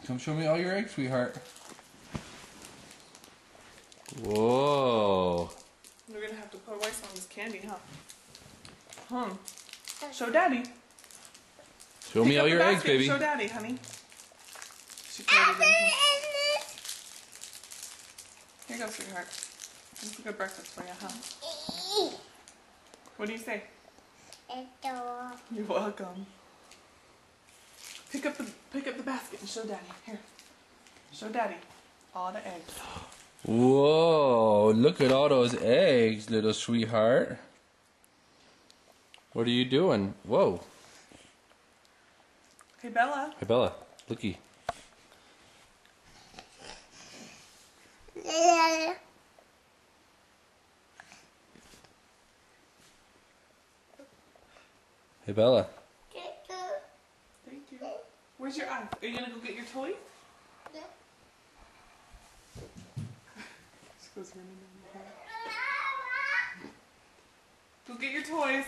Come show me all your eggs, sweetheart. Whoa. We're gonna have to put away some of this candy, huh? Show Daddy. Show me all your eggs, baby. Show Daddy, honey. She put it in here. Here you go, sweetheart. It's a good breakfast for you, huh? What do you say? You're welcome. Pick up the basket and show Daddy. Here. Show Daddy all the eggs. Whoa, look at all those eggs, little sweetheart. What are you doing? Whoa. Hey, Bella. Hey, Bella, looky. Hey, Bella. Thank you. Where's your eye? Are you gonna go get your toy? Yeah. She goes running down the hall. Go get your toys.